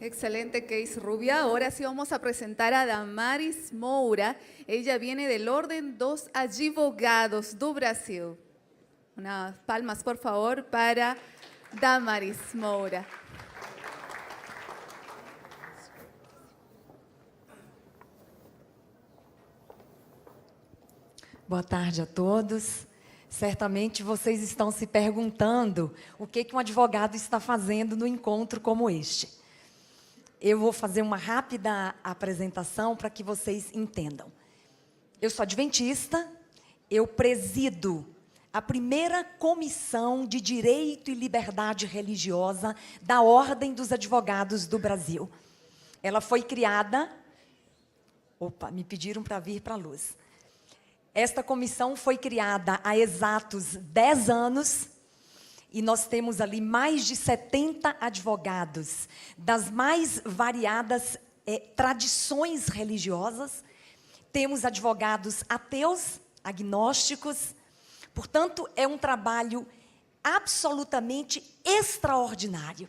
Excelente case, Rubia. Ahora sí vamos a presentar a Damaris Moura. Ella viene del Orden dos Advogados do Brasil. Unas palmas, por favor, para Damaris Moura. Boa tarde a todos. Certamente vocês estão se perguntando o que um advogado está fazendo no encontro como este. Eu vou fazer uma rápida apresentação para que vocês entendam. Eu sou adventista, eu presido a primeira comissão de Direito e Liberdade Religiosa da Ordem dos Advogados do Brasil. Ela foi criada... me pediram para vir para a luz. Esta comissão foi criada há exatos 10 anos e nós temos ali mais de 70 advogados das mais variadas tradições religiosas. Temos advogados ateus, agnósticos. Portanto, é um trabalho absolutamente extraordinário,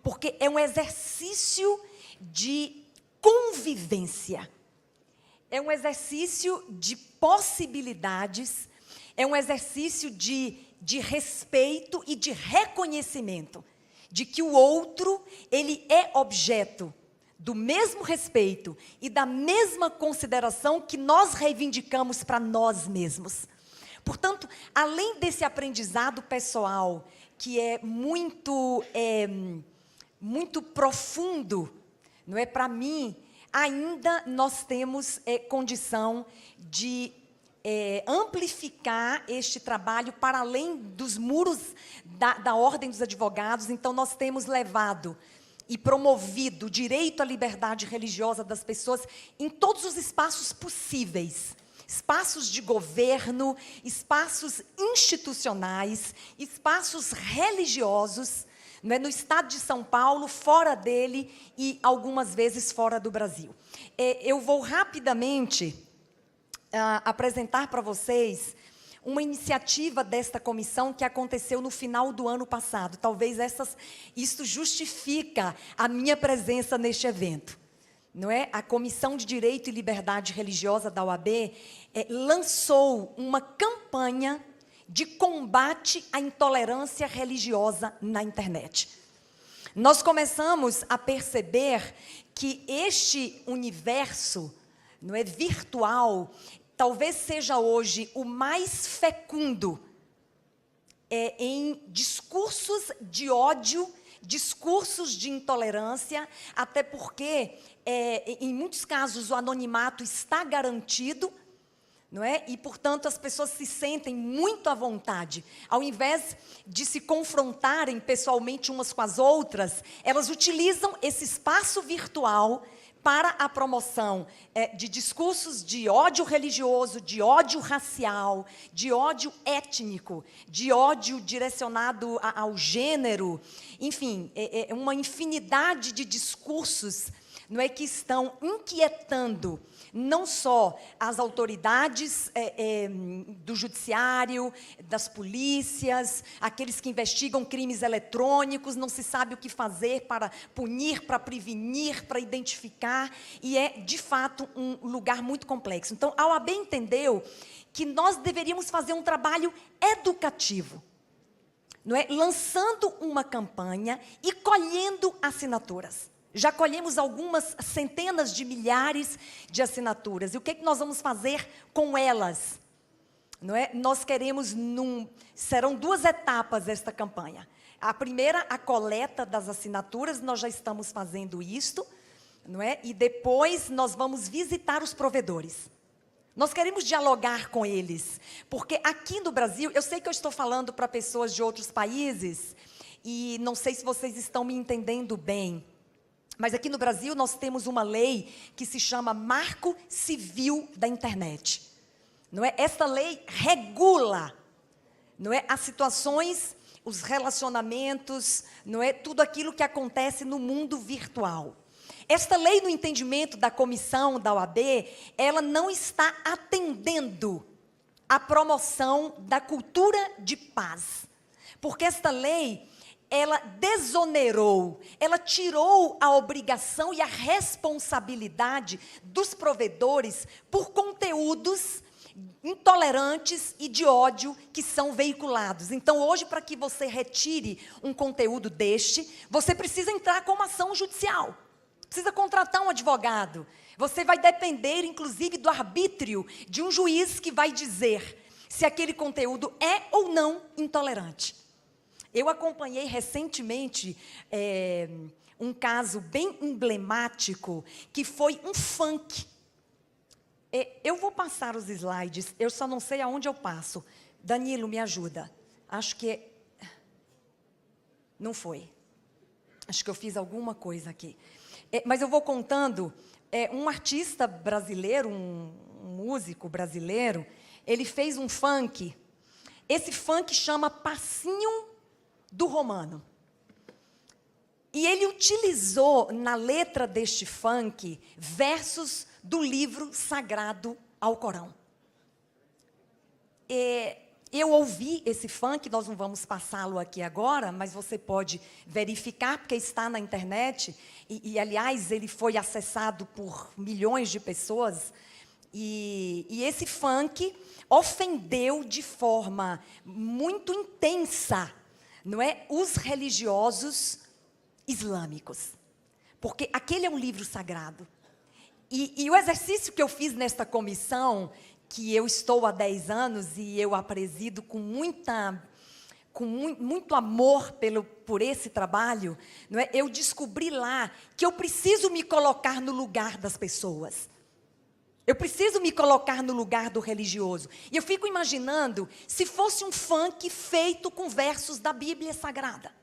porque é um exercício de convivência. É um exercício de possibilidades, é um exercício de respeito e de reconhecimento de que o outro, ele é objeto do mesmo respeito e da mesma consideração que nós reivindicamos para nós mesmos. Portanto, além desse aprendizado pessoal, que é muito profundo, não é, para mim, ainda nós temos condição de amplificar este trabalho para além dos muros da Ordem dos Advogados. Então, nós temos levado e promovido o direito à liberdade religiosa das pessoas em todos os espaços possíveis. Espaços de governo, espaços institucionais, espaços religiosos, não é, no estado de São Paulo, fora dele e algumas vezes fora do Brasil. Eu vou rapidamente apresentar para vocês uma iniciativa desta comissão que aconteceu no final do ano passado. Talvez isso justifica a minha presença neste evento. Não é? A Comissão de Direito e Liberdade Religiosa da OAB lançou uma campanha de combate à intolerância religiosa na internet. Nós começamos a perceber que este universo, não é, virtual, talvez seja hoje o mais fecundo em discursos de ódio, discursos de intolerância, até porque, em muitos casos, o anonimato está garantido, não é? E, portanto, as pessoas se sentem muito à vontade. Ao invés de se confrontarem pessoalmente umas com as outras, elas utilizam esse espaço virtual para a promoção de discursos de ódio religioso, de ódio racial, de ódio étnico, de ódio direcionado ao gênero. Enfim, uma infinidade de discursos, não é, que estão inquietando não só as autoridades do judiciário, das polícias, aqueles que investigam crimes eletrônicos, não se sabe o que fazer para punir, para prevenir, para identificar, e é, de fato, um lugar muito complexo. Então, a OAB entendeu que nós deveríamos fazer um trabalho educativo, não é? Lançando uma campanha e colhendo assinaturas. Já colhemos algumas centenas de milhares de assinaturas. E o que nós vamos fazer com elas? Não é? Nós queremos, serão 2 etapas esta campanha. A primeira, a coleta das assinaturas, nós já estamos fazendo isto, não é? E depois nós vamos visitar os provedores. Nós queremos dialogar com eles, porque aqui no Brasil, eu sei que eu estou falando para pessoas de outros países, e não sei se vocês estão me entendendo bem, mas aqui no Brasil nós temos uma lei que se chama Marco Civil da Internet. Não é? Esta lei regula, não é, as situações, os relacionamentos, não é, tudo aquilo que acontece no mundo virtual. Esta lei, no entendimento da comissão da OAB, ela não está atendendo à promoção da cultura de paz. Porque esta lei, ela desonerou, ela tirou a obrigação e a responsabilidade dos provedores por conteúdos intolerantes e de ódio que são veiculados. Então, hoje, para que você retire um conteúdo deste, você precisa entrar com uma ação judicial. Precisa contratar um advogado. Você vai depender, inclusive, do arbítrio de um juiz que vai dizer se aquele conteúdo é ou não intolerante. Eu acompanhei recentemente um caso bem emblemático, que foi um funk. Eu vou passar os slides, eu só não sei aonde eu passo. Danilo, me ajuda. Acho que... Não foi. Acho que eu fiz alguma coisa aqui. Mas eu vou contando. Um artista brasileiro, um músico brasileiro, ele fez um funk. Esse funk chama Passinho do Romano. E ele utilizou na letra deste funk versos do livro sagrado Alcorão. Eu ouvi esse funk, nós não vamos passá-lo aqui agora, mas você pode verificar, porque está na internet, aliás, ele foi acessado por milhões de pessoas, e esse funk ofendeu de forma muito intensa, não é, os religiosos islâmicos, porque aquele é um livro sagrado. E o exercício que eu fiz nesta comissão, que eu estou há 10 anos e eu a presido com muito amor por esse trabalho, não é? Eu descobri lá que eu preciso me colocar no lugar das pessoas. Eu preciso me colocar no lugar do religioso. E eu fico imaginando se fosse um funk feito com versos da Bíblia Sagrada.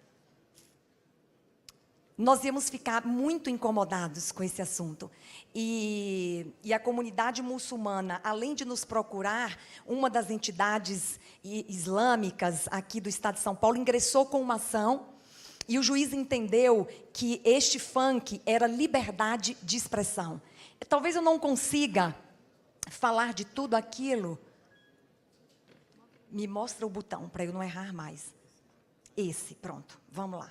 Nós íamos ficar muito incomodados com esse assunto. E a comunidade muçulmana, além de nos procurar, uma das entidades islâmicas aqui do estado de São Paulo ingressou com uma ação, e o juiz entendeu que este funk era liberdade de expressão. Talvez eu não consiga falar de tudo aquilo. Me mostra o botão, para eu não errar mais. Esse, pronto, vamos lá.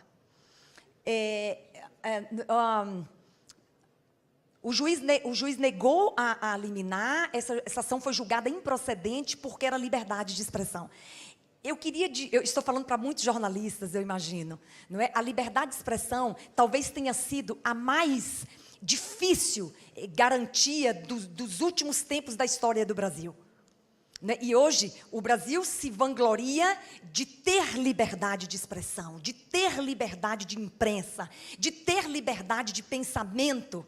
O juiz negou a liminar, essa ação foi julgada improcedente porque era liberdade de expressão. Eu estou falando para muitos jornalistas, eu imagino, não é? A liberdade de expressão talvez tenha sido a mais difícil garantia dos últimos tempos da história do Brasil. E hoje, o Brasil se vangloria de ter liberdade de expressão, de ter liberdade de imprensa, de ter liberdade de pensamento.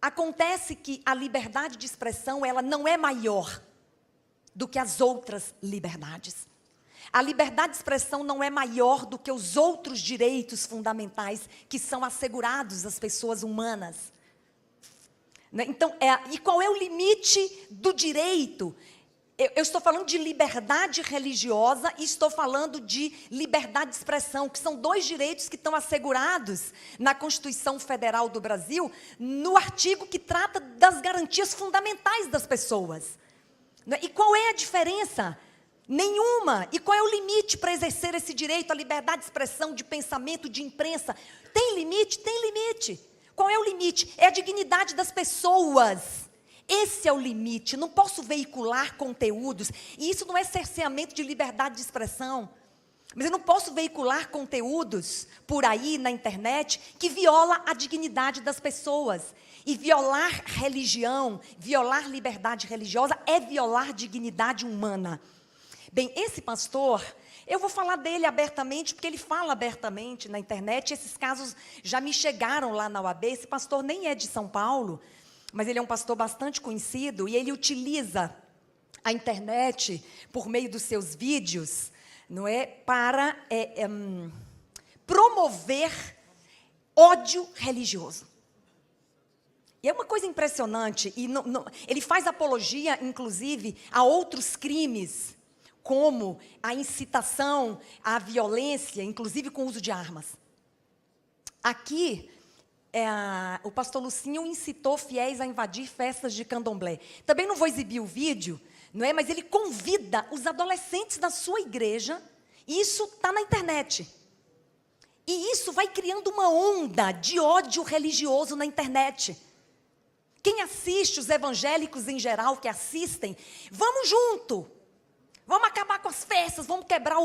Acontece que a liberdade de expressão, ela não é maior do que as outras liberdades. A liberdade de expressão não é maior do que os outros direitos fundamentais que são assegurados às pessoas humanas. Então, e qual é o limite do direito? Eu estou falando de liberdade religiosa e estou falando de liberdade de expressão, que são dois direitos que estão assegurados na Constituição Federal do Brasil, no artigo que trata das garantias fundamentais das pessoas. E qual é a diferença? Nenhuma. E qual é o limite para exercer esse direito à liberdade de expressão, de pensamento, de imprensa? Tem limite? Tem limite. Qual é o limite? É a dignidade das pessoas. Esse é o limite. Não posso veicular conteúdos. E isso não é cerceamento de liberdade de expressão. Mas eu não posso veicular conteúdos por aí na internet que viola a dignidade das pessoas. E violar religião, violar liberdade religiosa é violar dignidade humana. Bem, esse pastor, eu vou falar dele abertamente, porque ele fala abertamente na internet. Esses casos já me chegaram lá na UAB. Esse pastor nem é de São Paulo, mas ele é um pastor bastante conhecido, e ele utiliza a internet, por meio dos seus vídeos, não é, para promover ódio religioso. E é uma coisa impressionante, e ele faz apologia, inclusive, a outros crimes, como a incitação à violência, inclusive com o uso de armas. Aqui, o pastor Lucinho incitou fiéis a invadir festas de candomblé. Também não vou exibir o vídeo, não é? Mas ele convida os adolescentes da sua igreja, e isso está na internet. E isso vai criando uma onda de ódio religioso na internet. Quem assiste, os evangélicos em geral que assistem, vamos junto. Vamos acabar com as festas, vamos quebrar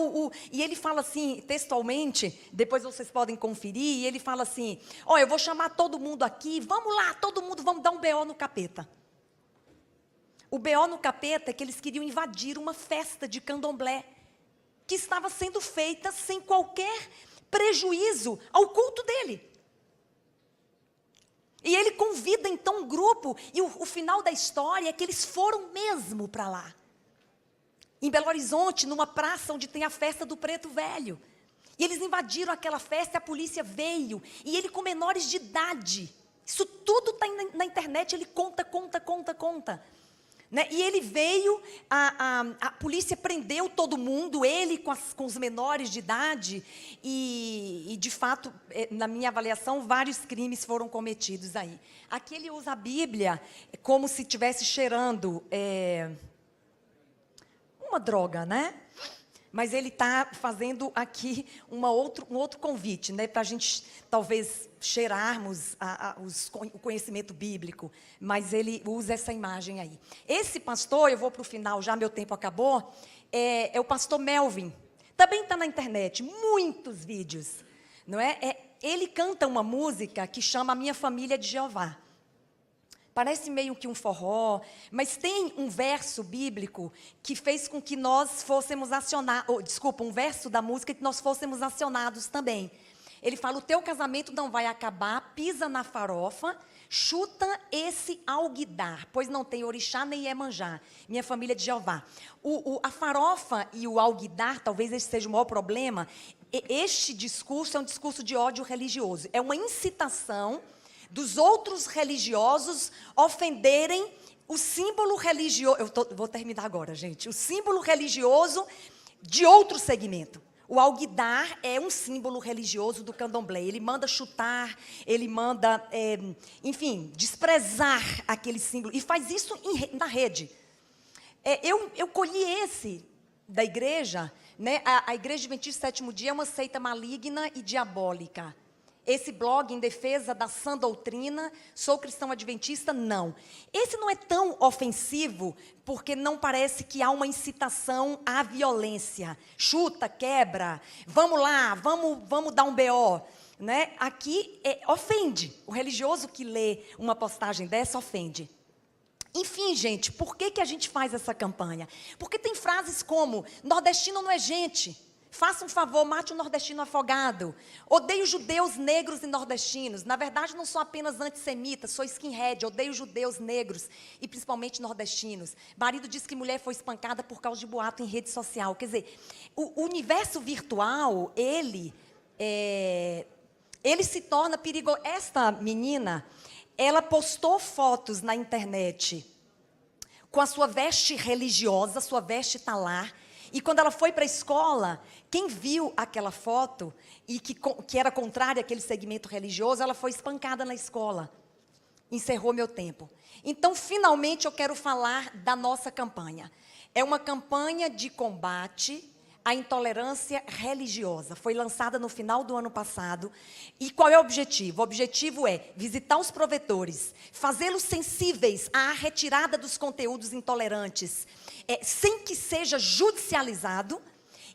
E ele fala assim, textualmente, depois vocês podem conferir, e ele fala assim, ó, eu vou chamar todo mundo aqui, vamos lá, todo mundo, vamos dar um BO no capeta. O BO no capeta é que eles queriam invadir uma festa de candomblé, que estava sendo feita sem qualquer prejuízo ao culto dele. E ele convida então um grupo, e o final da história é que eles foram mesmo para lá. Em Belo Horizonte, numa praça onde tem a festa do Preto Velho. E eles invadiram aquela festa, a polícia veio, e ele com menores de idade. Isso tudo está na internet, ele conta. Né? E ele veio, a polícia prendeu todo mundo, ele com os menores de idade, e de fato, na minha avaliação, vários crimes foram cometidos aí. Aqui ele usa a Bíblia como se estivesse cheirando uma droga, né? Mas ele está fazendo aqui um outro convite, né? Para a gente, talvez, cheirarmos o conhecimento bíblico. Mas ele usa essa imagem aí. Esse pastor, eu vou para o final, já meu tempo acabou, é o pastor Melvin. Também está na internet, muitos vídeos. Não é? Ele canta uma música que chama A Minha Família de Jeová. Parece meio que um forró, mas tem um verso bíblico que fez com que nós fôssemos acionados, um verso da música que nós fôssemos acionados também. Ele fala, o teu casamento não vai acabar, pisa na farofa, chuta esse alguidar, pois não tem orixá nem Iemanjá, minha família de Jeová. A farofa e o alguidar, talvez esse seja o maior problema, este discurso é um discurso de ódio religioso, é uma incitação dos outros religiosos ofenderem o símbolo religioso, vou terminar agora, gente, o símbolo religioso de outro segmento. O alguidar é um símbolo religioso do candomblé, ele manda chutar, ele manda, enfim, desprezar aquele símbolo, e faz isso na rede. Eu colhi esse da igreja, né? A Igreja Adventista Sétimo Dia é uma seita maligna e diabólica. Esse blog em defesa da sã doutrina, sou cristão adventista, não. Esse não é tão ofensivo, porque não parece que há uma incitação à violência. Chuta, quebra, vamos lá, vamos dar um BO. Né? Aqui ofende. O religioso que lê uma postagem dessa ofende. Enfim, gente, por que a gente faz essa campanha? Porque tem frases como, nordestino não é gente. Faça um favor, mate um nordestino afogado. Odeio judeus, negros e nordestinos. Na verdade, não sou apenas antissemita, sou skinhead. Odeio judeus, negros e principalmente nordestinos. Marido diz que mulher foi espancada por causa de boato em rede social. Quer dizer, o universo virtual, ele se torna perigoso. Esta menina, ela postou fotos na internet com a sua veste religiosa, sua veste talar. E quando ela foi para a escola, quem viu aquela foto e que era contrária àquele segmento religioso, ela foi espancada na escola. Encerrou meu tempo. Então, finalmente, eu quero falar da nossa campanha. É uma campanha de combate à intolerância religiosa. Foi lançada no final do ano passado. E qual é o objetivo? O objetivo é visitar os provedores, fazê-los sensíveis à retirada dos conteúdos intolerantes, sem que seja judicializado.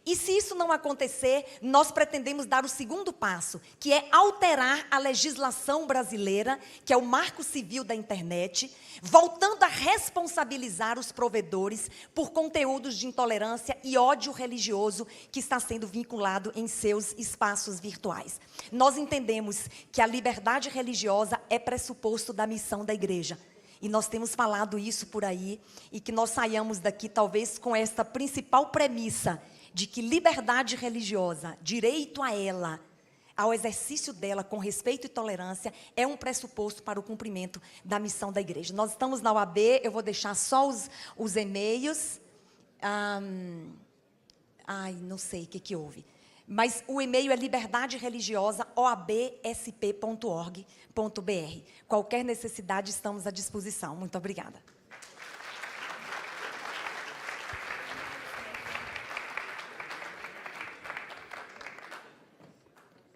E se isso não acontecer, nós pretendemos dar o segundo passo, que é alterar a legislação brasileira, que é o Marco Civil da Internet, voltando a responsabilizar os provedores por conteúdos de intolerância e ódio religioso que está sendo vinculado em seus espaços virtuais. Nós entendemos que a liberdade religiosa é pressuposto da missão da igreja. E nós temos falado isso por aí, e que nós saiamos daqui talvez com esta principal premissa, de que liberdade religiosa, direito a ela, ao exercício dela com respeito e tolerância, é um pressuposto para o cumprimento da missão da igreja. Nós estamos na OAB, eu vou deixar só os e-mails. Não sei o que houve. Mas o e-mail é liberdadereligiosa@oabsp.org.br. Qualquer necessidade, estamos à disposição. Muito obrigada.